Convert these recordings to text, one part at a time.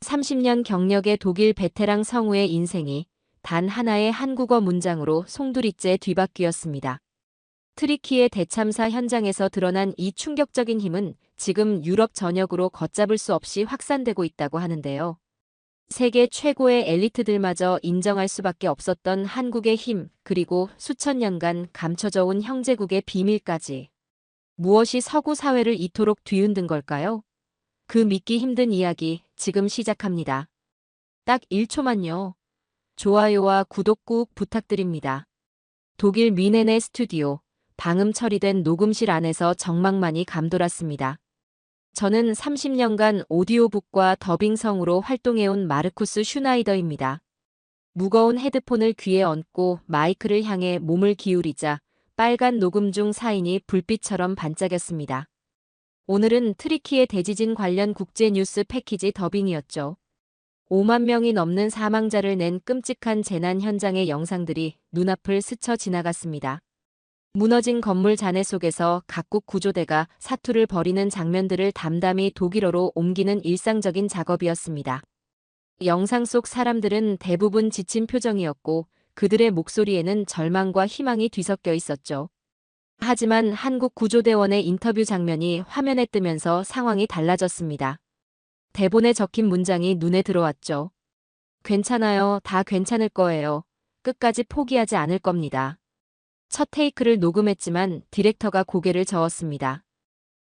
30년 경력의 독일 베테랑 성우의 인생이 단 하나의 한국어 문장으로 송두리째 뒤바뀌었습니다. 트리키의 대참사 현장에서 드러난 이 충격적인 힘은 지금 유럽 전역으로 걷잡을 수 없이 확산되고 있다고 하는데요. 세계 최고의 엘리트들마저 인정할 수밖에 없었던 한국의 힘, 그리고 수천 년간 감춰져 온 형제국의 비밀까지. 무엇이 서구 사회를 이토록 뒤흔든 걸까요? 그 믿기 힘든 이야기 지금 시작합니다. 딱 1초만요. 좋아요와 구독 꾹 부탁드립니다. 독일 뮌헨의 스튜디오, 방음 처리된 녹음실 안에서 정막만이 감돌았습니다. 저는 30년간 오디오북과 더빙 성우로 활동해온 마르쿠스 슈나이더입니다. 무거운 헤드폰을 귀에 얹고 마이크를 향해 몸을 기울이자 빨간 녹음 중 사인이 불빛처럼 반짝였습니다. 오늘은 트리키의 대지진 관련 국제 뉴스 패키지 더빙이었죠. 5만 명이 넘는 사망자를 낸 끔찍한 재난 현장의 영상들이 눈앞을 스쳐 지나갔습니다. 무너진 건물 잔해 속에서 각국 구조대가 사투를 벌이는 장면들을 담담히 독일어로 옮기는 일상적인 작업이었습니다. 영상 속 사람들은 대부분 지친 표정이었고 그들의 목소리에는 절망과 희망이 뒤섞여 있었죠. 하지만 한국 구조대원의 인터뷰 장면이 화면에 뜨면서 상황이 달라졌습니다. 대본에 적힌 문장이 눈에 들어왔죠. 괜찮아요. 다 괜찮을 거예요. 끝까지 포기하지 않을 겁니다. 첫 테이크를 녹음했지만 디렉터가 고개를 저었습니다.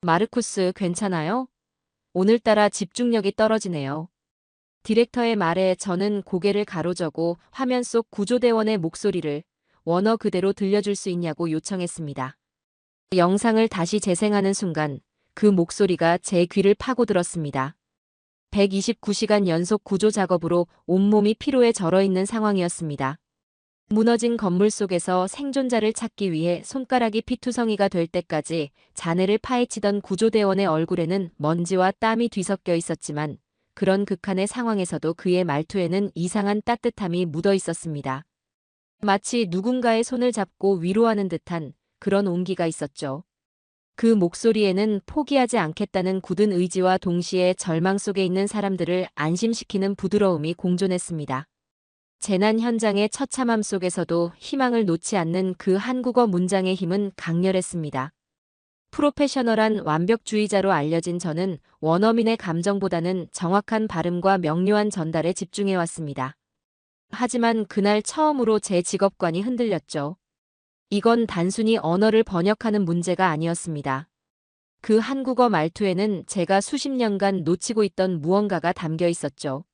마르쿠스, 괜찮아요? 오늘따라 집중력이 떨어지네요. 디렉터의 말에 저는 고개를 가로저고 화면 속 구조대원의 목소리를 원어 그대로 들려줄 수 있냐고 요청했습니다. 영상을 다시 재생하는 순간 그 목소리가 제 귀를 파고들었습니다. 129시간 연속 구조 작업으로 온몸이 피로에 절어있는 상황이었습니다. 무너진 건물 속에서 생존자를 찾기 위해 손가락이 피투성이가 될 때까지 잔해를 파헤치던 구조대원의 얼굴에는 먼지와 땀이 뒤섞여 있었지만 그런 극한의 상황에서도 그의 말투에는 이상한 따뜻함이 묻어 있었습니다. 마치 누군가의 손을 잡고 위로하는 듯한 그런 온기가 있었죠. 그 목소리에는 포기하지 않겠다는 굳은 의지와 동시에 절망 속에 있는 사람들을 안심시키는 부드러움이 공존했습니다. 재난 현장의 처참함 속에서도 희망을 놓지 않는 그 한국어 문장의 힘은 강렬했습니다. 프로페셔널한 완벽주의자로 알려진 저는 원어민의 감정보다는 정확한 발음과 명료한 전달에 집중해왔습니다. 하지만 그날 처음으로 제 직업관이 흔들렸죠. 이건 단순히 언어를 번역하는 문제가 아니었습니다. 그 한국어 말투에는 제가 수십 년간 놓치고 있던 무언가가 담겨 있었죠.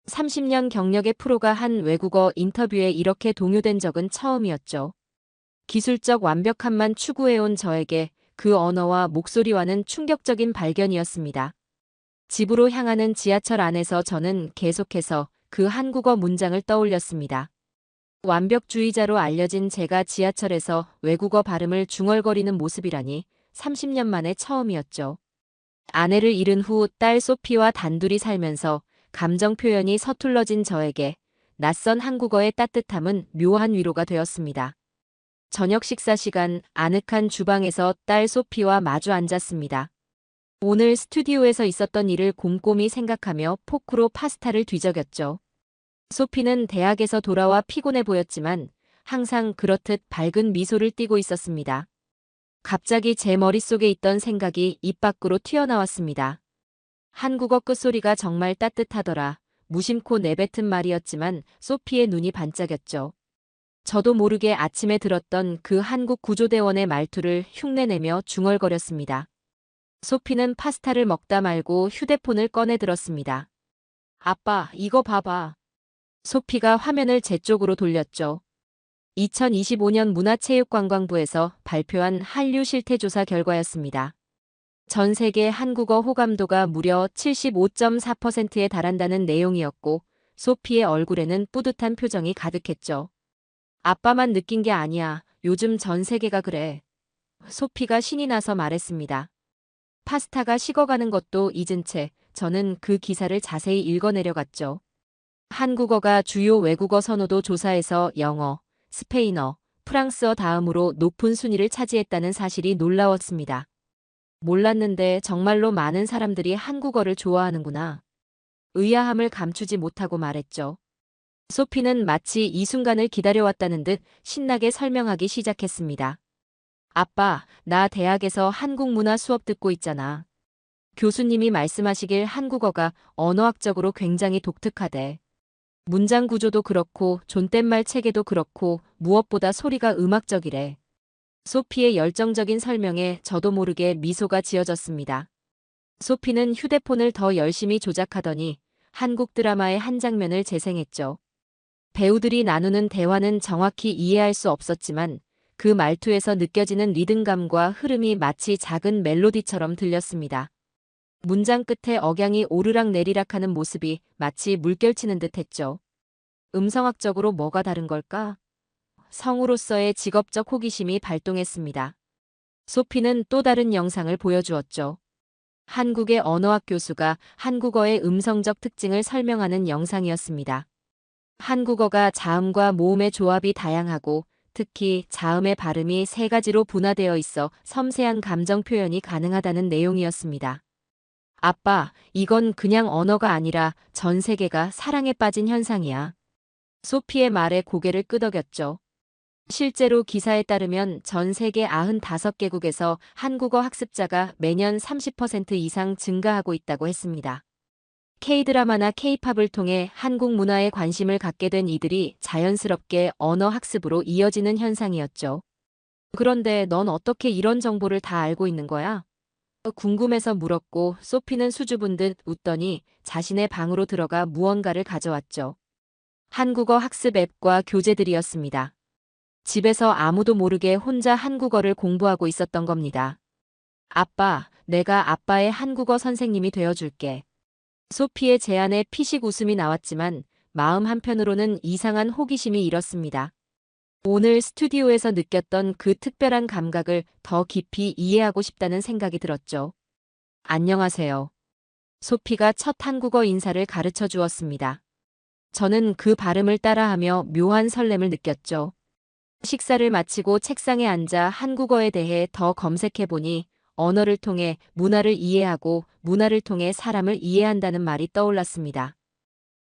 30년 경력의 프로가 한 외국어 인터뷰에 이렇게 동요된 적은 처음이었죠. 기술적 완벽함만 추구해온 저에게 그 언어와 목소리와는 충격적인 발견이었습니다. 집으로 향하는 지하철 안에서 저는 계속해서 그 한국어 문장을 떠올렸습니다. 완벽주의자로 알려진 제가 지하철에서 외국어 발음을 중얼거리는 모습이라니 30년 만에 처음이었죠. 아내를 잃은 후 딸 소피와 단둘이 살면서 감정 표현이 서툴러진 저에게 낯선 한국어의 따뜻함은 묘한 위로가 되었습니다. 저녁 식사 시간 아늑한 주방에서 딸 소피와 마주 앉았습니다. 오늘 스튜디오에서 있었던 일을 곰곰이 생각하며 포크로 파스타를 뒤적였죠. 소피는 대학에서 돌아와 피곤해 보였지만 항상 그렇듯 밝은 미소를 띠고 있었습니다. 갑자기 제 머릿속에 있던 생각이 입 밖으로 튀어나왔습니다. 한국어 끝소리가 정말 따뜻하더라. 무심코 내뱉은 말이었지만 소피의 눈이 반짝였죠. 저도 모르게 아침에 들었던 그 한국 구조대원의 말투를 흉내내며 중얼거렸습니다. 소피는 파스타를 먹다 말고 휴대폰을 꺼내 들었습니다. 아빠, 이거 봐봐. 소피가 화면을 제 쪽으로 돌렸죠. 2025년 문화체육관광부에서 발표한 한류 실태조사 결과였습니다. 전 세계 한국어 호감도가 무려 75.4%에 달한다는 내용이었고 소피의 얼굴에는 뿌듯한 표정이 가득했죠. 아빠만 느낀 게 아니야. 요즘 전 세계가 그래. 소피가 신이 나서 말했습니다. 파스타가 식어가는 것도 잊은 채 저는 그 기사를 자세히 읽어내려갔죠. 한국어가 주요 외국어 선호도 조사에서 영어, 스페인어, 프랑스어 다음으로 높은 순위를 차지했다는 사실이 놀라웠습니다. 몰랐는데 정말로 많은 사람들이 한국어를 좋아하는구나. 의아함을 감추지 못하고 말했죠. 소피는 마치 이 순간을 기다려왔다는 듯 신나게 설명하기 시작했습니다. 아빠, 나 대학에서 한국 문화 수업 듣고 있잖아. 교수님이 말씀하시길 한국어가 언어학적으로 굉장히 독특하대. 문장 구조도 그렇고 존댓말 체계도 그렇고 무엇보다 소리가 음악적이래. 소피의 열정적인 설명에 저도 모르게 미소가 지어졌습니다. 소피는 휴대폰을 더 열심히 조작하더니 한국 드라마의 한 장면을 재생했죠. 배우들이 나누는 대화는 정확히 이해할 수 없었지만 그 말투에서 느껴지는 리듬감과 흐름이 마치 작은 멜로디처럼 들렸습니다. 문장 끝에 억양이 오르락내리락하는 모습이 마치 물결치는 듯했죠. 음성학적으로 뭐가 다른 걸까? 성우로서의 직업적 호기심이 발동했습니다. 소피는 또 다른 영상을 보여주었죠. 한국의 언어학 교수가 한국어의 음성적 특징을 설명하는 영상이었습니다. 한국어가 자음과 모음의 조합이 다양하고 특히 자음의 발음이 세 가지로 분화되어 있어 섬세한 감정 표현이 가능하다는 내용이었습니다. 아빠, 이건 그냥 언어가 아니라 전 세계가 사랑에 빠진 현상이야. 소피의 말에 고개를 끄덕였죠. 실제로 기사에 따르면 전 세계 95개국에서 한국어 학습자가 매년 30% 이상 증가하고 있다고 했습니다. K-드라마나 K-팝을 통해 한국 문화에 관심을 갖게 된 이들이 자연스럽게 언어 학습으로 이어지는 현상이었죠. 그런데 넌 어떻게 이런 정보를 다 알고 있는 거야? 궁금해서 물었고 소피는 수줍은 듯 웃더니 자신의 방으로 들어가 무언가를 가져왔죠. 한국어 학습 앱과 교재들이었습니다. 집에서 아무도 모르게 혼자 한국어를 공부하고 있었던 겁니다. 아빠, 내가 아빠의 한국어 선생님이 되어줄게. 소피의 제안에 피식 웃음이 나왔지만 마음 한편으로는 이상한 호기심이 일었습니다. 오늘 스튜디오에서 느꼈던 그 특별한 감각을 더 깊이 이해하고 싶다는 생각이 들었죠. 안녕하세요. 소피가 첫 한국어 인사를 가르쳐 주었습니다. 저는 그 발음을 따라하며 묘한 설렘을 느꼈죠. 식사를 마치고 책상에 앉아 한국어에 대해 더 검색해보니 언어를 통해 문화를 이해하고 문화를 통해 사람을 이해한다는 말이 떠올랐습니다.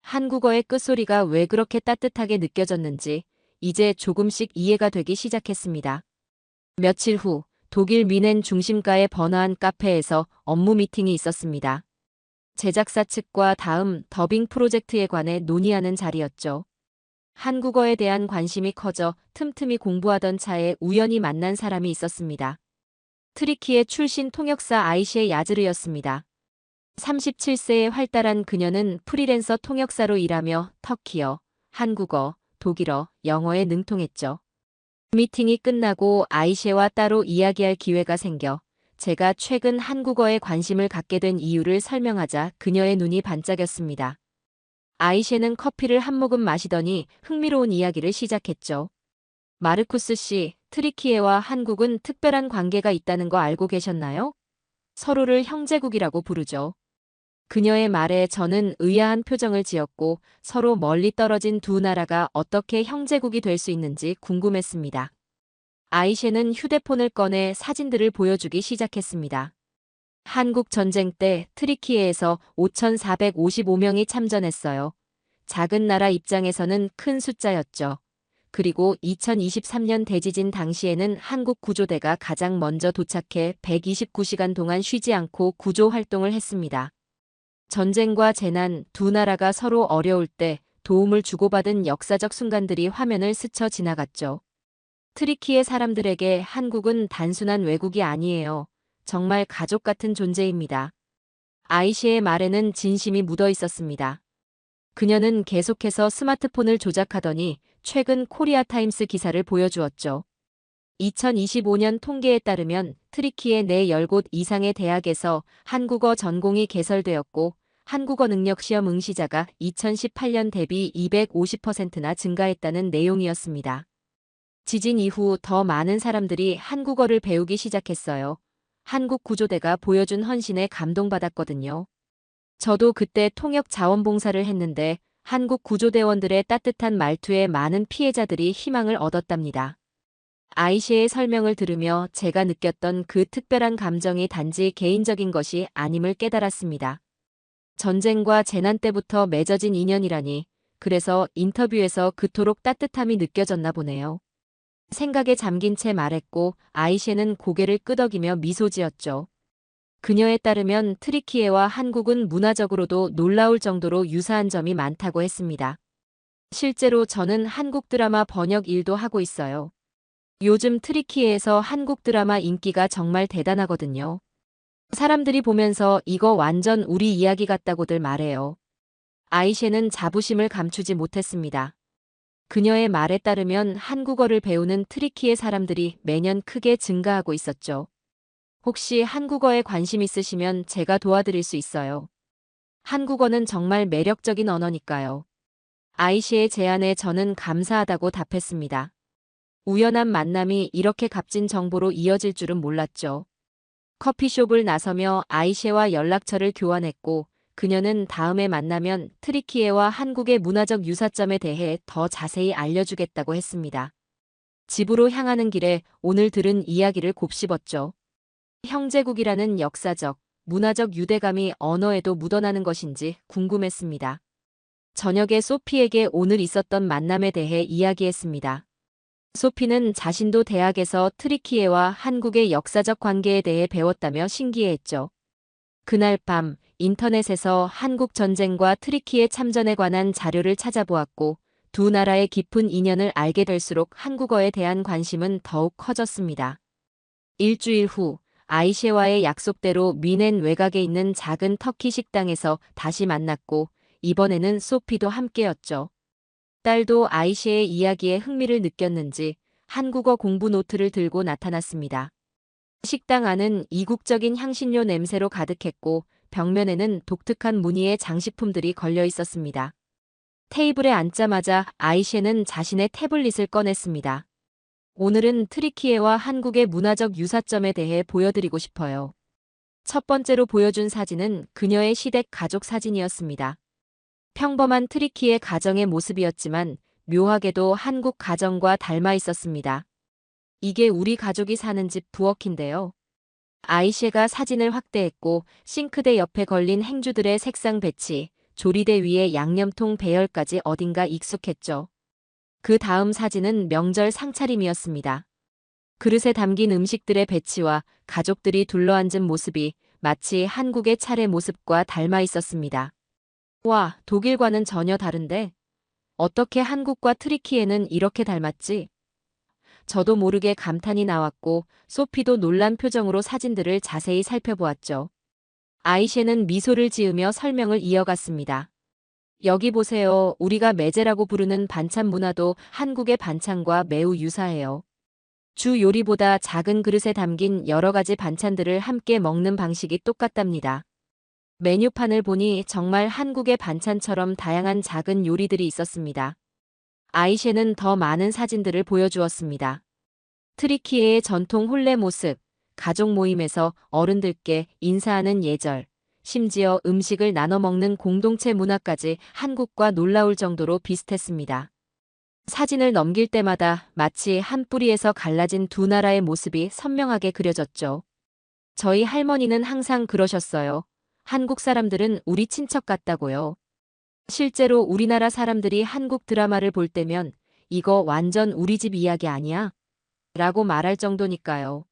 한국어의 끝소리가 왜 그렇게 따뜻하게 느껴졌는지 이제 조금씩 이해가 되기 시작했습니다. 며칠 후 독일 뮌헨 중심가의 번화한 카페에서 업무 미팅이 있었습니다. 제작사 측과 다음 더빙 프로젝트에 관해 논의하는 자리였죠. 한국어에 대한 관심이 커져 틈틈이 공부하던 차에 우연히 만난 사람이 있었습니다. 트리키의 출신 통역사 아이셰 야즈르였습니다. 37세의 활달한 그녀는 프리랜서 통역사로 일하며 터키어, 한국어, 독일어, 영어에 능통했죠. 미팅이 끝나고 아이셰와 따로 이야기할 기회가 생겨 제가 최근 한국어에 관심을 갖게 된 이유를 설명하자 그녀의 눈이 반짝였습니다. 아이셰는 커피를 한 모금 마시더니 흥미로운 이야기를 시작했죠. 마르쿠스 씨, 트리키예와 한국은 특별한 관계가 있다는 거 알고 계셨나요? 서로를 형제국이라고 부르죠. 그녀의 말에 저는 의아한 표정을 지었고 서로 멀리 떨어진 두 나라가 어떻게 형제국이 될 수 있는지 궁금했습니다. 아이셰는 휴대폰을 꺼내 사진들을 보여주기 시작했습니다. 한국 전쟁 때 트리키예에서 5,455명이 참전했어요. 작은 나라 입장에서는 큰 숫자였죠. 그리고 2023년 대지진 당시에는 한국 구조대가 가장 먼저 도착해 129시간 동안 쉬지 않고 구조 활동을 했습니다. 전쟁과 재난, 두 나라가 서로 어려울 때 도움을 주고받은 역사적 순간들이 화면을 스쳐 지나갔죠. 트리키의 사람들에게 한국은 단순한 외국이 아니에요. 정말 가족 같은 존재입니다. 아이시의 말에는 진심이 묻어 있었습니다. 그녀는 계속해서 스마트폰을 조작하더니 최근 코리아타임스 기사를 보여주었죠. 2025년 통계에 따르면 트리키의 4-10곳 이상의 대학에서 한국어 전공이 개설되었고 한국어 능력 시험 응시자가 2018년 대비 250%나 증가했다는 내용이었습니다. 지진 이후 더 많은 사람들이 한국어를 배우기 시작했어요. 한국 구조대가 보여준 헌신에 감동받았거든요. 저도 그때 통역 자원봉사를 했는데 한국 구조대원들의 따뜻한 말투에 많은 피해자들이 희망을 얻었답니다. 아이셰의 설명을 들으며 제가 느꼈던 그 특별한 감정이 단지 개인적인 것이 아님을 깨달았습니다. 전쟁과 재난 때부터 맺어진 인연이라니, 그래서 인터뷰에서 그토록 따뜻함이 느껴졌나 보네요. 생각에 잠긴 채 말했고 아이셰는 고개를 끄덕이며 미소 지었죠. 그녀에 따르면 트리키예와 한국은 문화적으로도 놀라울 정도로 유사한 점이 많다고 했습니다. 실제로 저는 한국 드라마 번역 일도 하고 있어요. 요즘 트리키예에서 한국 드라마 인기가 정말 대단하거든요. 사람들이 보면서 이거 완전 우리 이야기 같다고들 말해요. 아이셰는 자부심을 감추지 못했습니다. 그녀의 말에 따르면 한국어를 배우는 트리키예 사람들이 매년 크게 증가하고 있었죠. 혹시 한국어에 관심 있으시면 제가 도와드릴 수 있어요. 한국어는 정말 매력적인 언어니까요. 아이셰의 제안에 저는 감사하다고 답했습니다. 우연한 만남이 이렇게 값진 정보로 이어질 줄은 몰랐죠. 커피숍을 나서며 아이셰와 연락처를 교환했고 그녀는 다음에 만나면 트리키예와 한국의 문화적 유사점에 대해 더 자세히 알려주겠다고 했습니다. 집으로 향하는 길에 오늘 들은 이야기를 곱씹었죠. 형제국이라는 역사적, 문화적 유대감이 언어에도 묻어나는 것인지 궁금했습니다. 저녁에 소피에게 오늘 있었던 만남에 대해 이야기했습니다. 소피는 자신도 대학에서 트리키예와 한국의 역사적 관계에 대해 배웠다며 신기해했죠. 그날 밤 인터넷에서 한국 전쟁과 트리키예 참전에 관한 자료를 찾아보았고 두 나라의 깊은 인연을 알게 될수록 한국어에 대한 관심은 더욱 커졌습니다. 일주일 후 아이셰와의 약속대로 미넨 외곽에 있는 작은 터키 식당에서 다시 만났고 이번에는 소피도 함께였죠. 딸도 아이셰의 이야기에 흥미를 느꼈는지 한국어 공부 노트를 들고 나타났습니다. 식당 안은 이국적인 향신료 냄새로 가득했고 벽면에는 독특한 무늬의 장식품들이 걸려 있었습니다. 테이블에 앉자마자 아이셰는 자신의 태블릿을 꺼냈습니다. 오늘은 트리키예와 한국의 문화적 유사점에 대해 보여드리고 싶어요. 첫 번째로 보여준 사진은 그녀의 시댁 가족 사진이었습니다. 평범한 트리키예 가정의 모습이었지만 묘하게도 한국 가정과 닮아 있었습니다. 이게 우리 가족이 사는 집 부엌인데요. 아이셰가 사진을 확대했고 싱크대 옆에 걸린 행주들의 색상 배치, 조리대 위에 양념통 배열까지 어딘가 익숙했죠. 그 다음 사진은 명절 상차림이었습니다. 그릇에 담긴 음식들의 배치와 가족들이 둘러앉은 모습이 마치 한국의 차례 모습과 닮아 있었습니다. 와, 독일과는 전혀 다른데? 어떻게 한국과 트리키예는 이렇게 닮았지? 저도 모르게 감탄이 나왔고 소피도 놀란 표정으로 사진들을 자세히 살펴보았죠. 아이셰는 미소를 지으며 설명을 이어갔습니다. 여기 보세요. 우리가 메제라고 부르는 반찬 문화도 한국의 반찬과 매우 유사해요. 주 요리보다 작은 그릇에 담긴 여러 가지 반찬들을 함께 먹는 방식이 똑같답니다. 메뉴판을 보니 정말 한국의 반찬처럼 다양한 작은 요리들이 있었습니다. 아이셰는 더 많은 사진들을 보여주었습니다. 트리키예의 전통 혼례 모습, 가족 모임에서 어른들께 인사하는 예절, 심지어 음식을 나눠 먹는 공동체 문화까지 한국과 놀라울 정도로 비슷했습니다. 사진을 넘길 때마다 마치 한 뿌리에서 갈라진 두 나라의 모습이 선명하게 그려졌죠. 저희 할머니는 항상 그러셨어요. 한국 사람들은 우리 친척 같다고요. 실제로 우리나라 사람들이 한국 드라마를 볼 때면 이거 완전 우리 집 이야기 아니야? 라고 말할 정도니까요.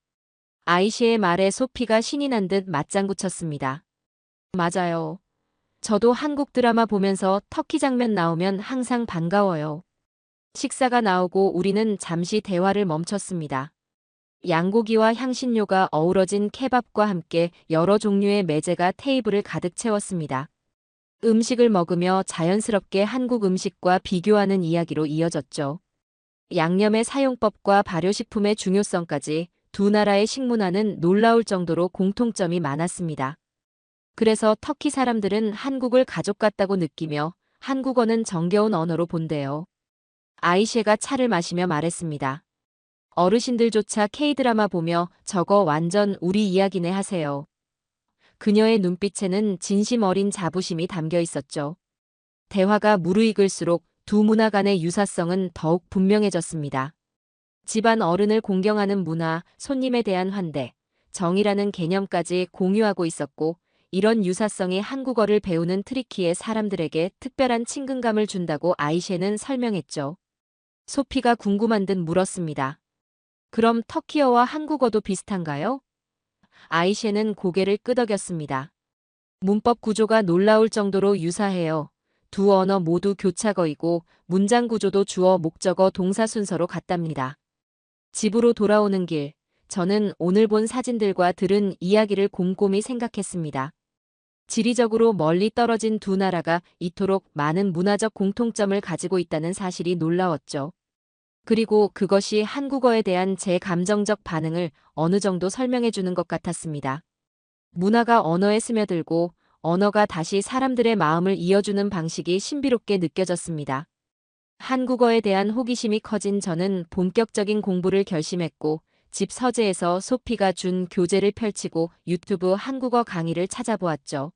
아이셰의 말에 소피가 신이 난 듯 맞장구 쳤습니다. 맞아요. 저도 한국 드라마 보면서 터키 장면 나오면 항상 반가워요. 식사가 나오고 우리는 잠시 대화를 멈췄습니다. 양고기와 향신료가 어우러진 케밥과 함께 여러 종류의 메제가 테이블을 가득 채웠습니다. 음식을 먹으며 자연스럽게 한국 음식과 비교하는 이야기로 이어졌죠. 양념의 사용법과 발효식품의 중요성까지 두 나라의 식문화는 놀라울 정도로 공통점이 많았습니다. 그래서 터키 사람들은 한국을 가족 같다고 느끼며 한국어는 정겨운 언어로 본대요. 아이셰가 차를 마시며 말했습니다. 어르신들조차 K드라마 보며 저거 완전 우리 이야기네 하세요. 그녀의 눈빛에는 진심 어린 자부심이 담겨 있었죠. 대화가 무르익을수록 두 문화 간의 유사성은 더욱 분명해졌습니다. 집안 어른을 공경하는 문화, 손님에 대한 환대, 정이라는 개념까지 공유하고 있었고 이런 유사성이 한국어를 배우는 트리키의 사람들에게 특별한 친근감을 준다고 아이셰는 설명했죠. 소피가 궁금한 듯 물었습니다. 그럼 터키어와 한국어도 비슷한가요? 아이셰는 고개를 끄덕였습니다. 문법 구조가 놀라울 정도로 유사해요. 두 언어 모두 교차어이고 문장 구조도 주어, 목적어, 동사 순서로 같답니다. 집으로 돌아오는 길, 저는 오늘 본 사진들과 들은 이야기를 곰곰이 생각했습니다. 지리적으로 멀리 떨어진 두 나라가 이토록 많은 문화적 공통점을 가지고 있다는 사실이 놀라웠죠. 그리고 그것이 한국어에 대한 제 감정적 반응을 어느 정도 설명해 주는 것 같았습니다. 문화가 언어에 스며들고 언어가 다시 사람들의 마음을 이어주는 방식이 신비롭게 느껴졌습니다. 한국어에 대한 호기심이 커진 저는 본격적인 공부를 결심했고 집 서재에서 소피가 준 교재를 펼치고 유튜브 한국어 강의를 찾아보았죠.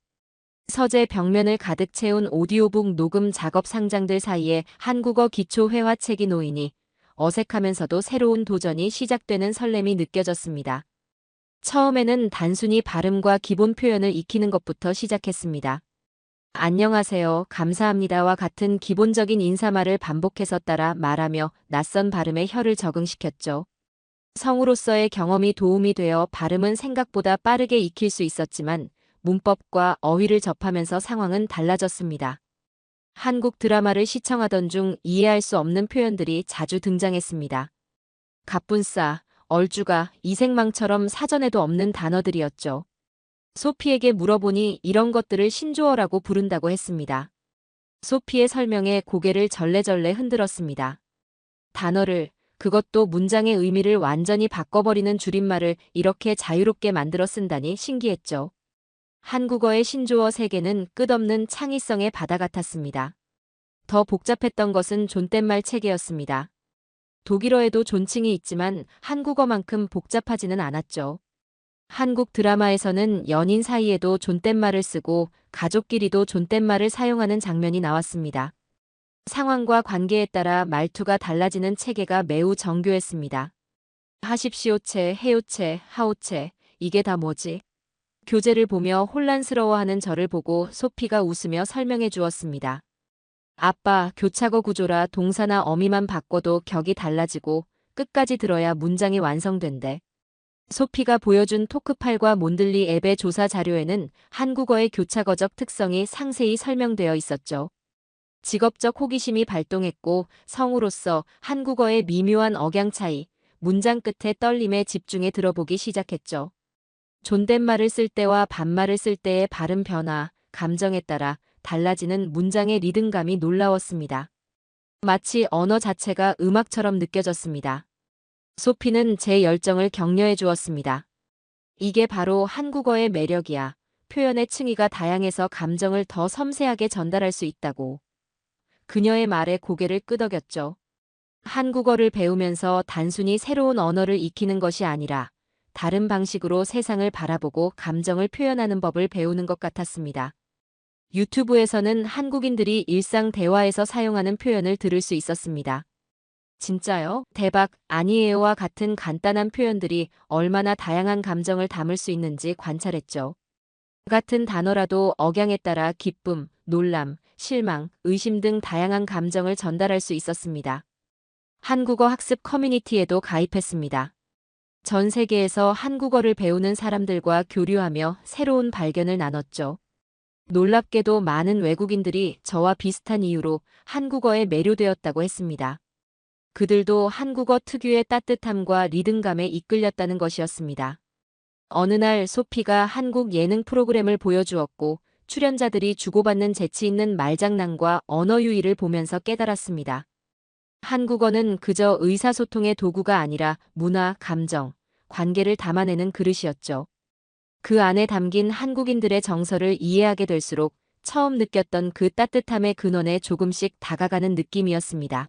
서재 벽면을 가득 채운 오디오북 녹음 작업 상장들 사이에 한국어 기초 회화책이 놓이니 어색하면서도 새로운 도전이 시작되는 설렘이 느껴졌습니다. 처음에는 단순히 발음과 기본 표현을 익히는 것부터 시작했습니다. 안녕하세요, 감사합니다와 같은 기본적인 인사말을 반복해서 따라 말하며 낯선 발음에 혀를 적응시켰죠. 성우로서의 경험이 도움이 되어 발음은 생각보다 빠르게 익힐 수 있었지만 문법과 어휘를 접하면서 상황은 달라졌습니다. 한국 드라마를 시청하던 중 이해할 수 없는 표현들이 자주 등장했습니다. 갑분싸, 얼주가, 이생망처럼 사전에도 없는 단어들이었죠. 소피에게 물어보니 이런 것들을 신조어라고 부른다고 했습니다. 소피의 설명에 고개를 절레절레 흔들었습니다. 단어를, 그것도 문장의 의미를 완전히 바꿔버리는 줄임말을 이렇게 자유롭게 만들어 쓴다니 신기했죠. 한국어의 신조어 세계는 끝없는 창의성의 바다 같았습니다. 더 복잡했던 것은 존댓말 체계였습니다. 독일어에도 존칭이 있지만 한국어만큼 복잡하지는 않았죠. 한국 드라마에서는 연인 사이에도 존댓말을 쓰고 가족끼리도 존댓말을 사용하는 장면이 나왔습니다. 상황과 관계에 따라 말투가 달라지는 체계가 매우 정교했습니다. 하십시오체, 해요체, 하오체, 이게 다 뭐지? 교재를 보며 혼란스러워하는 저를 보고 소피가 웃으며 설명해 주었습니다. 아빠, 교차거 구조라 동사나 어미만 바꿔도 격이 달라지고 끝까지 들어야 문장이 완성된대. 소피가 보여준 토크팔과 몬들리 앱의 조사 자료에는 한국어의 교차거적 특성이 상세히 설명되어 있었죠. 직업적 호기심이 발동했고 성우로서 한국어의 미묘한 억양 차이, 문장 끝의 떨림에 집중해 들어보기 시작했죠. 존댓말을 쓸 때와 반말을 쓸 때의 발음 변화, 감정에 따라 달라지는 문장의 리듬감이 놀라웠습니다. 마치 언어 자체가 음악처럼 느껴졌습니다. 소피는 제 열정을 격려해 주었습니다. 이게 바로 한국어의 매력이야. 표현의 층위가 다양해서 감정을 더 섬세하게 전달할 수 있다고. 그녀의 말에 고개를 끄덕였죠. 한국어를 배우면서 단순히 새로운 언어를 익히는 것이 아니라 다른 방식으로 세상을 바라보고 감정을 표현하는 법을 배우는 것 같았습니다. 유튜브에서는 한국인들이 일상 대화에서 사용하는 표현을 들을 수 있었습니다. 진짜요? 대박, 아니에요와 같은 간단한 표현들이 얼마나 다양한 감정을 담을 수 있는지 관찰했죠. 같은 단어라도 억양에 따라 기쁨, 놀람, 실망, 의심 등 다양한 감정을 전달할 수 있었습니다. 한국어 학습 커뮤니티에도 가입했습니다. 전 세계에서 한국어를 배우는 사람들과 교류하며 새로운 발견을 나눴죠. 놀랍게도 많은 외국인들이 저와 비슷한 이유로 한국어에 매료되었다고 했습니다. 그들도 한국어 특유의 따뜻함과 리듬감에 이끌렸다는 것이었습니다. 어느 날 소피가 한국 예능 프로그램을 보여주었고 출연자들이 주고받는 재치 있는 말장난과 언어 유희를 보면서 깨달았습니다. 한국어는 그저 의사소통의 도구가 아니라 문화, 감정, 관계를 담아내는 그릇이었죠. 그 안에 담긴 한국인들의 정서를 이해하게 될수록 처음 느꼈던 그 따뜻함의 근원에 조금씩 다가가는 느낌이었습니다.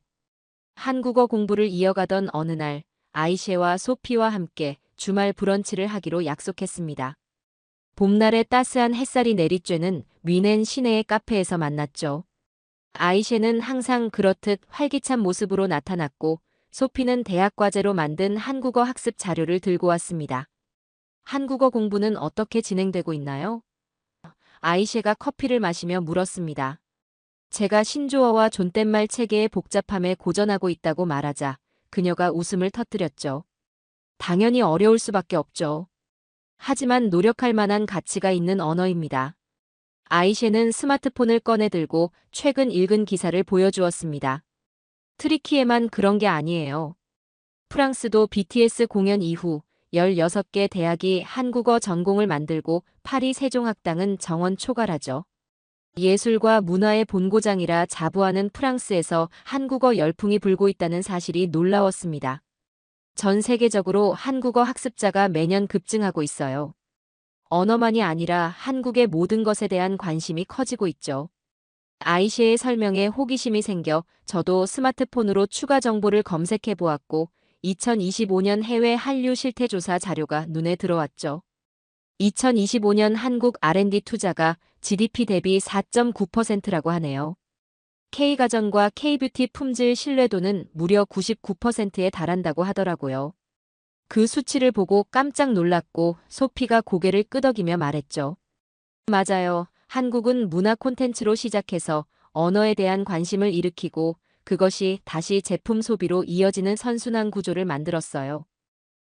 한국어 공부를 이어가던 어느 날 아이셰와 소피와 함께 주말 브런치를 하기로 약속했습니다. 봄날의 따스한 햇살이 내리쬐는 뮌헨 시내의 카페에서 만났죠. 아이셰는 항상 그렇듯 활기찬 모습으로 나타났고 소피는 대학 과제로 만든 한국어 학습 자료를 들고 왔습니다. 한국어 공부는 어떻게 진행되고 있나요? 아이셰가 커피를 마시며 물었습니다. 제가 신조어와 존댓말 체계의 복잡함에 고전하고 있다고 말하자 그녀가 웃음을 터뜨렸죠. 당연히 어려울 수밖에 없죠. 하지만 노력할 만한 가치가 있는 언어입니다. 아이셰는 스마트폰을 꺼내 들고 최근 읽은 기사를 보여주었습니다. 트리키에만 그런 게 아니에요. 프랑스도 BTS 공연 이후 16개 대학이 한국어 전공을 만들고 파리 세종학당은 정원 초갈하죠. 예술과 문화의 본고장이라 자부하는 프랑스에서 한국어 열풍이 불고 있다는 사실이 놀라웠습니다. 전 세계적으로 한국어 학습자가 매년 급증하고 있어요. 언어만이 아니라 한국의 모든 것에 대한 관심이 커지고 있죠. 아이셰의 설명에 호기심이 생겨 저도 스마트폰으로 추가 정보를 검색해 보았고 2025년 해외 한류 실태조사 자료가 눈에 들어왔죠. 2025년 한국 R&D 투자가 GDP 대비 4.9%라고 하네요. K가전과 K뷰티 품질 신뢰도는 무려 99%에 달한다고 하더라고요. 그 수치를 보고 깜짝 놀랐고 소피가 고개를 끄덕이며 말했죠. 맞아요. 한국은 문화 콘텐츠로 시작해서 언어에 대한 관심을 일으키고 그것이 다시 제품 소비로 이어지는 선순환 구조를 만들었어요.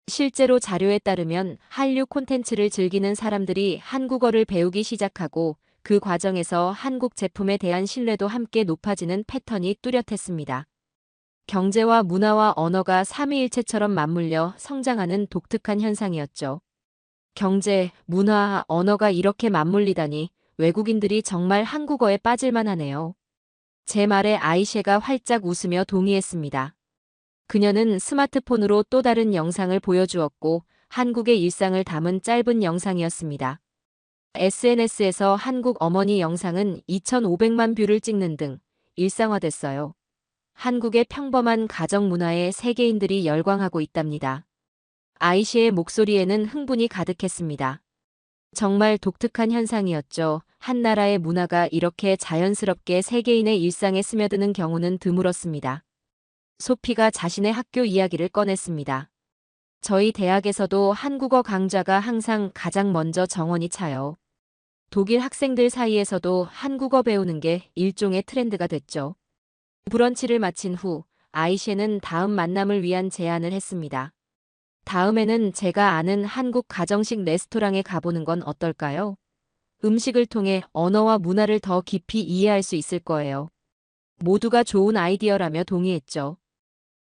실제로 자료에 따르면 한류 콘텐츠를 즐기는 사람들이 한국어를 배우기 시작하고 그 과정에서 한국 제품에 대한 신뢰도 함께 높아지는 패턴이 뚜렷했습니다. 경제와 문화와 언어가 삼위일체처럼 맞물려 성장하는 독특한 현상이었죠. 경제, 문화, 언어가 이렇게 맞물리다니 외국인들이 정말 한국어에 빠질만 하네요. 제 말에 아이셰가 활짝 웃으며 동의했습니다. 그녀는 스마트폰으로 또 다른 영상을 보여주었고 한국의 일상을 담은 짧은 영상이었습니다. SNS에서 한국 어머니 영상은 2,500만 뷰를 찍는 등 일상화됐어요. 한국의 평범한 가정 문화에 세계인들이 열광하고 있답니다. 아이셰의 목소리에는 흥분이 가득했습니다. 정말 독특한 현상이었죠. 한 나라의 문화가 이렇게 자연스럽게 세계인의 일상에 스며드는 경우는 드물었습니다. 소피가 자신의 학교 이야기를 꺼냈습니다. 저희 대학에서도 한국어 강좌가 항상 가장 먼저 정원이 차요. 독일 학생들 사이에서도 한국어 배우는 게 일종의 트렌드가 됐죠. 브런치를 마친 후 아이셰는 다음 만남을 위한 제안을 했습니다. 다음에는 제가 아는 한국 가정식 레스토랑에 가보는 건 어떨까요? 음식을 통해 언어와 문화를 더 깊이 이해할 수 있을 거예요. 모두가 좋은 아이디어라며 동의했죠.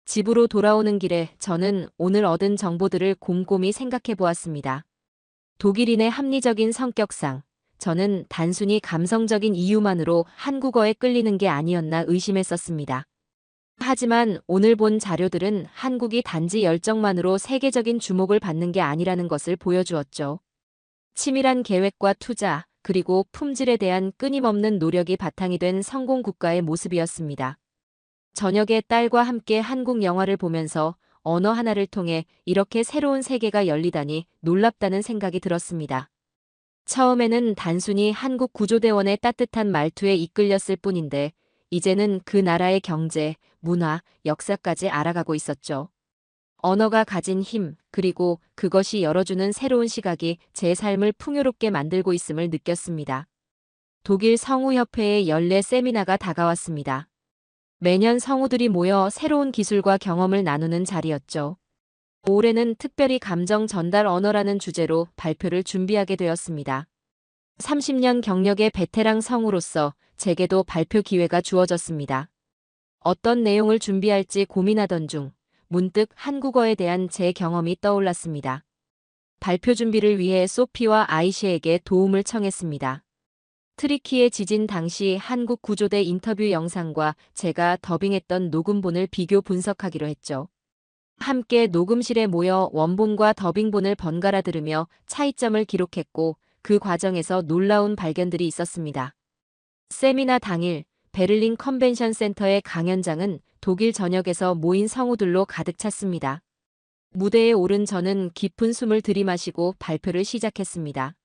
집으로 돌아오는 길에 저는 오늘 얻은 정보들을 곰곰이 생각해 보았습니다. 독일인의 합리적인 성격상 저는 단순히 감성적인 이유만으로 한국어에 끌리는 게 아니었나 의심했었습니다. 하지만 오늘 본 자료들은 한국이 단지 열정만으로 세계적인 주목을 받는 게 아니라는 것을 보여주었죠. 치밀한 계획과 투자, 그리고 품질에 대한 끊임없는 노력이 바탕이 된 성공 국가의 모습이었습니다. 저녁에 딸과 함께 한국 영화를 보면서 언어 하나를 통해 이렇게 새로운 세계가 열리다니 놀랍다는 생각이 들었습니다. 처음에는 단순히 한국 구조대원의 따뜻한 말투에 이끌렸을 뿐인데 이제는 그 나라의 경제, 문화, 역사까지 알아가고 있었죠. 언어가 가진 힘, 그리고 그것이 열어주는 새로운 시각이 제 삶을 풍요롭게 만들고 있음을 느꼈습니다. 독일 성우협회의 연례 세미나가 다가왔습니다. 매년 성우들이 모여 새로운 기술과 경험을 나누는 자리였죠. 올해는 특별히 감정 전달 언어라는 주제로 발표를 준비하게 되었습니다. 30년 경력의 베테랑 성우로서 제게도 발표 기회가 주어졌습니다. 어떤 내용을 준비할지 고민하던 중 문득 한국어에 대한 제 경험이 떠올랐습니다. 발표 준비를 위해 소피와 아이셰에게 도움을 청했습니다. 트리키의 지진 당시 한국 구조대 인터뷰 영상과 제가 더빙했던 녹음본을 비교 분석하기로 했죠. 함께 녹음실에 모여 원본과 더빙본을 번갈아 들으며 차이점을 기록했고 그 과정에서 놀라운 발견들이 있었습니다. 세미나 당일 베를린 컨벤션 센터의 강연장은 독일 전역에서 모인 성우들로 가득 찼습니다. 무대에 오른 저는 깊은 숨을 들이마시고 발표를 시작했습니다.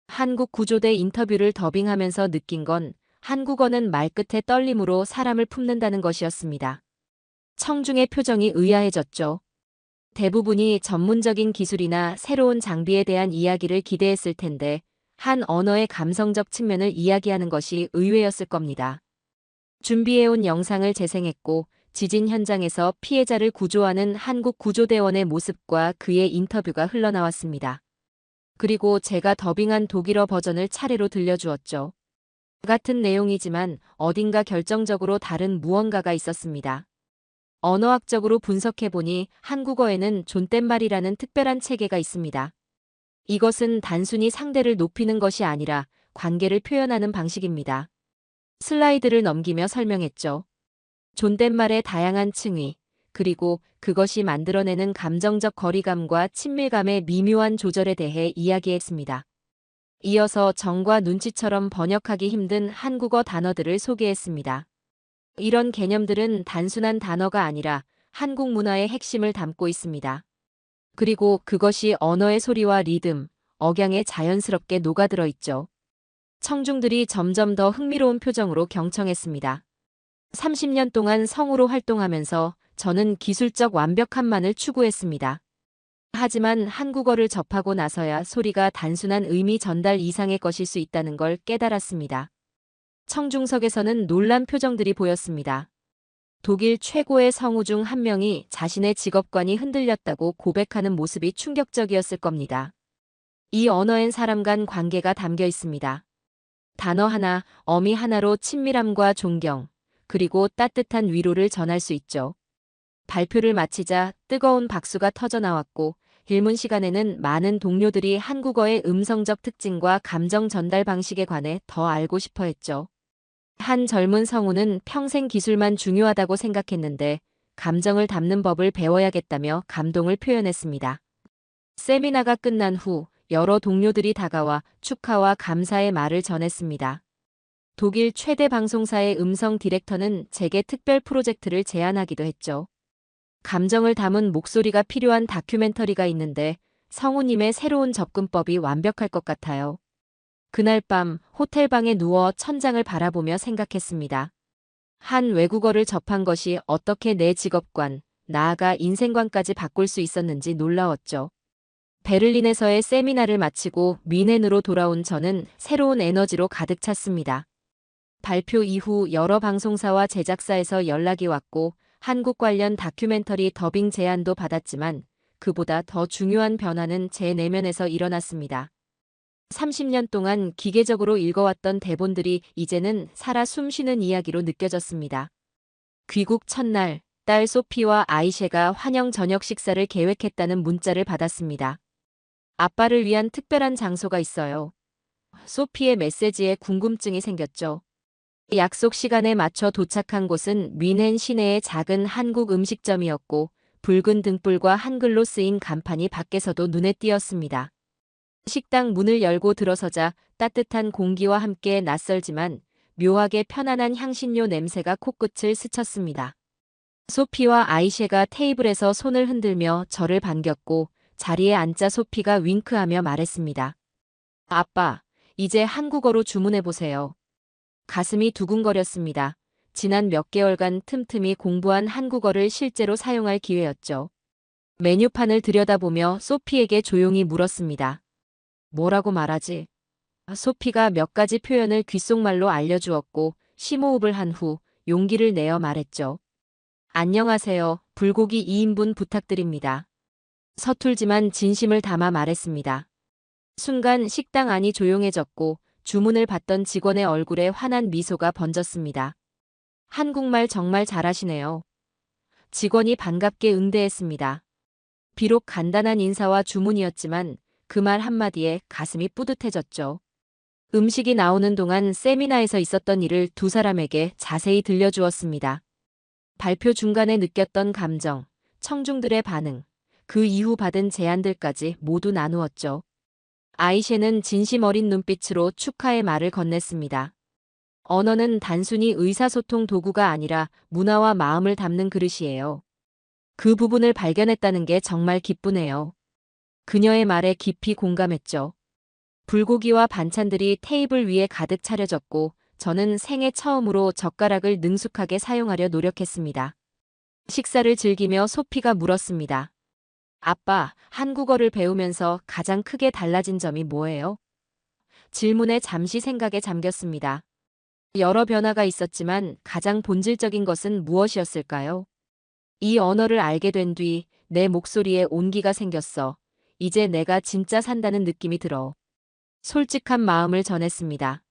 한국 구조대 인터뷰를 더빙하면서 느낀 건 한국어는 말끝의 떨림으로 사람을 품는다는 것이었습니다. 청중의 표정이 의아해졌죠. 대부분이 전문적인 기술이나 새로운 장비에 대한 이야기를 기대했을 텐데 한 언어의 감성적 측면을 이야기하는 것이 의외였을 겁니다. 준비해온 영상을 재생했고 지진 현장에서 피해자를 구조하는 한국 구조대원의 모습과 그의 인터뷰가 흘러나왔습니다. 그리고 제가 더빙한 독일어 버전을 차례로 들려주었죠. 같은 내용이지만 어딘가 결정적으로 다른 무언가가 있었습니다. 언어학적으로 분석해보니 한국어에는 존댓말이라는 특별한 체계가 있습니다. 이것은 단순히 상대를 높이는 것이 아니라 관계를 표현하는 방식입니다. 슬라이드를 넘기며 설명했죠. 존댓말의 다양한 층위, 그리고 그것이 만들어내는 감정적 거리감과 친밀감의 미묘한 조절에 대해 이야기했습니다. 이어서 정과 눈치처럼 번역하기 힘든 한국어 단어들을 소개했습니다. 이런 개념들은 단순한 단어가 아니라 한국 문화의 핵심을 담고 있습니다. 그리고 그것이 언어의 소리와 리듬, 억양에 자연스럽게 녹아들어 있죠. 청중들이 점점 더 흥미로운 표정으로 경청했습니다. 30년 동안 성우로 활동하면서 저는 기술적 완벽함만을 추구했습니다. 하지만 한국어를 접하고 나서야 소리가 단순한 의미 전달 이상의 것일 수 있다는 걸 깨달았습니다. 청중석에서는 놀란 표정들이 보였습니다. 독일 최고의 성우 중 한 명이 자신의 직업관이 흔들렸다고 고백하는 모습이 충격적이었을 겁니다. 이 언어엔 사람 간 관계가 담겨 있습니다. 단어 하나, 어미 하나로 친밀함과 존경, 그리고 따뜻한 위로를 전할 수 있죠. 발표를 마치자 뜨거운 박수가 터져 나왔고 일문 시간에는 많은 동료들이 한국어의 음성적 특징과 감정 전달 방식에 관해 더 알고 싶어 했죠. 한 젊은 성우는 평생 기술만 중요하다고 생각했는데 감정을 담는 법을 배워야겠다며 감동을 표현했습니다. 세미나가 끝난 후 여러 동료들이 다가와 축하와 감사의 말을 전했습니다. 독일 최대 방송사의 음성 디렉터는 제게 특별 프로젝트를 제안하기도 했죠. 감정을 담은 목소리가 필요한 다큐멘터리가 있는데 성우님의 새로운 접근법이 완벽할 것 같아요. 그날 밤 호텔방에 누워 천장을 바라보며 생각했습니다. 한 외국어를 접한 것이 어떻게 내 직업관, 나아가 인생관까지 바꿀 수 있었는지 놀라웠죠. 베를린에서의 세미나를 마치고 뮌헨으로 돌아온 저는 새로운 에너지로 가득 찼습니다. 발표 이후 여러 방송사와 제작사에서 연락이 왔고 한국 관련 다큐멘터리 더빙 제안도 받았지만 그보다 더 중요한 변화는 제 내면에서 일어났습니다. 30년 동안 기계적으로 읽어왔던 대본들이 이제는 살아 숨쉬는 이야기로 느껴졌습니다. 귀국 첫날, 딸 소피와 아이셰가 환영 저녁 식사를 계획했다는 문자를 받았습니다. 아빠를 위한 특별한 장소가 있어요. 소피의 메시지에 궁금증이 생겼죠. 약속 시간에 맞춰 도착한 곳은 뮌헨 시내의 작은 한국 음식점이었고 붉은 등불과 한글로 쓰인 간판이 밖에서도 눈에 띄었습니다. 식당 문을 열고 들어서자 따뜻한 공기와 함께 낯설지만 묘하게 편안한 향신료 냄새가 코끝을 스쳤습니다. 소피와 아이셰가 테이블에서 손을 흔들며 저를 반겼고 자리에 앉자 소피가 윙크하며 말했습니다. 아빠, 이제 한국어로 주문해보세요. 가슴이 두근거렸습니다. 지난 몇 개월간 틈틈이 공부한 한국어를 실제로 사용할 기회였죠. 메뉴판을 들여다보며 소피에게 조용히 물었습니다. 뭐라고 말하지? 소피가 몇 가지 표현을 귓속말로 알려주었고 심호흡을 한 후 용기를 내어 말했죠. 안녕하세요. 불고기 2인분 부탁드립니다. 서툴지만 진심을 담아 말했습니다. 순간 식당 안이 조용해졌고 주문을 받던 직원의 얼굴에 환한 미소가 번졌습니다. 한국말 정말 잘하시네요. 직원이 반갑게 응대했습니다. 비록 간단한 인사와 주문이었지만 그 말 한마디에 가슴이 뿌듯해졌죠. 음식이 나오는 동안 세미나에서 있었던 일을 두 사람에게 자세히 들려주었습니다. 발표 중간에 느꼈던 감정, 청중들의 반응, 그 이후 받은 제안들까지 모두 나누었죠. 아이셰는 진심 어린 눈빛으로 축하의 말을 건넸습니다. 언어는 단순히 의사소통 도구가 아니라 문화와 마음을 담는 그릇이에요. 그 부분을 발견했다는 게 정말 기쁘네요. 그녀의 말에 깊이 공감했죠. 불고기와 반찬들이 테이블 위에 가득 차려졌고 저는 생애 처음으로 젓가락을 능숙하게 사용하려 노력했습니다. 식사를 즐기며 소피가 물었습니다. 아빠, 한국어를 배우면서 가장 크게 달라진 점이 뭐예요? 질문에 잠시 생각에 잠겼습니다. 여러 변화가 있었지만 가장 본질적인 것은 무엇이었을까요? 이 언어를 알게 된 뒤 내 목소리에 온기가 생겼어. 이제 내가 진짜 산다는 느낌이 들어. 솔직한 마음을 전했습니다.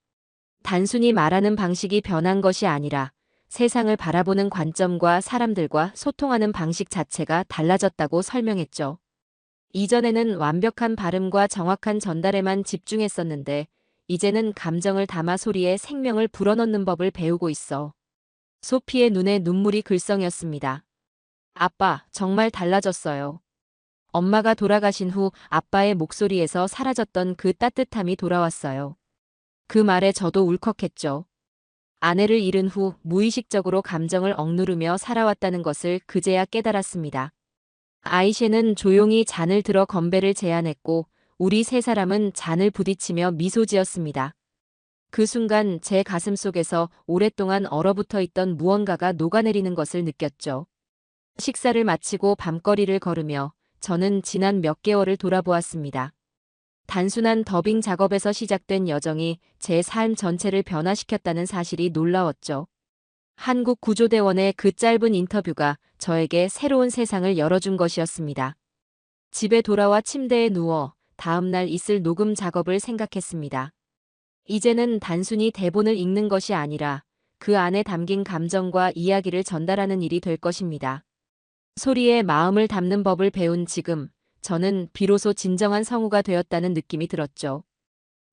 단순히 말하는 방식이 변한 것이 아니라 세상을 바라보는 관점과 사람들과 소통하는 방식 자체가 달라졌다고 설명했죠. 이전에는 완벽한 발음과 정확한 전달에만 집중했었는데 이제는 감정을 담아 소리에 생명을 불어넣는 법을 배우고 있어. 소피의 눈에 눈물이 글썽였습니다. 아빠, 정말 달라졌어요. 엄마가 돌아가신 후 아빠의 목소리에서 사라졌던 그 따뜻함이 돌아왔어요. 그 말에 저도 울컥했죠. 아내를 잃은 후 무의식적으로 감정을 억누르며 살아왔다는 것을 그제야 깨달았습니다. 아이셰는 조용히 잔을 들어 건배를 제안했고 우리 세 사람은 잔을 부딪히며 미소 지었습니다. 그 순간 제 가슴 속에서 오랫동안 얼어붙어 있던 무언가가 녹아내리는 것을 느꼈죠. 식사를 마치고 밤거리를 걸으며 저는 지난 몇 개월을 돌아보았습니다. 단순한 더빙 작업에서 시작된 여정이 제 삶 전체를 변화시켰다는 사실이 놀라웠죠. 한국 구조대원의 그 짧은 인터뷰가 저에게 새로운 세상을 열어준 것이었습니다. 집에 돌아와 침대에 누워 다음날 있을 녹음 작업을 생각했습니다. 이제는 단순히 대본을 읽는 것이 아니라 그 안에 담긴 감정과 이야기를 전달하는 일이 될 것입니다. 소리에 마음을 담는 법을 배운 지금, 저는 비로소 진정한 성우가 되었다는 느낌이 들었죠.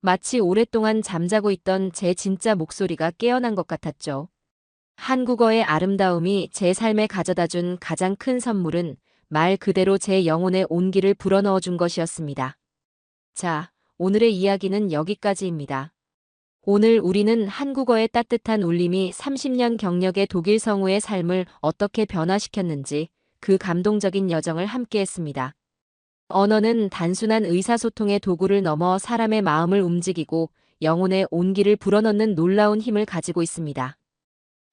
마치 오랫동안 잠자고 있던 제 진짜 목소리가 깨어난 것 같았죠. 한국어의 아름다움이 제 삶에 가져다준 가장 큰 선물은 말 그대로 제 영혼에 온기를 불어넣어 준 것이었습니다. 자, 오늘의 이야기는 여기까지입니다. 오늘 우리는 한국어의 따뜻한 울림이 30년 경력의 독일 성우의 삶을 어떻게 변화시켰는지 그 감동적인 여정을 함께했습니다. 언어는 단순한 의사소통의 도구를 넘어 사람의 마음을 움직이고 영혼에 온기를 불어넣는 놀라운 힘을 가지고 있습니다.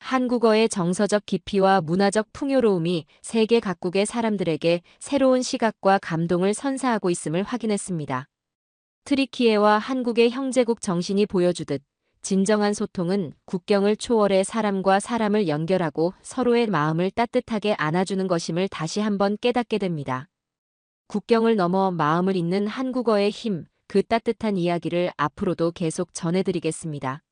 한국어의 정서적 깊이와 문화적 풍요로움이 세계 각국의 사람들에게 새로운 시각과 감동을 선사하고 있음을 확인했습니다. 트리키예와 한국의 형제국 정신이 보여주듯 진정한 소통은 국경을 초월해 사람과 사람을 연결하고 서로의 마음을 따뜻하게 안아주는 것임을 다시 한번 깨닫게 됩니다. 국경을 넘어 마음을 잇는 한국어의 힘, 그 따뜻한 이야기를 앞으로도 계속 전해드리겠습니다.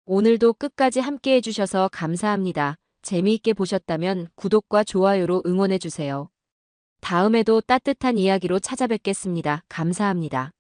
오늘도 끝까지 함께 해주셔서 감사합니다. 재미있게 보셨다면 구독과 좋아요로 응원해주세요. 다음에도 따뜻한 이야기로 찾아뵙겠습니다. 감사합니다.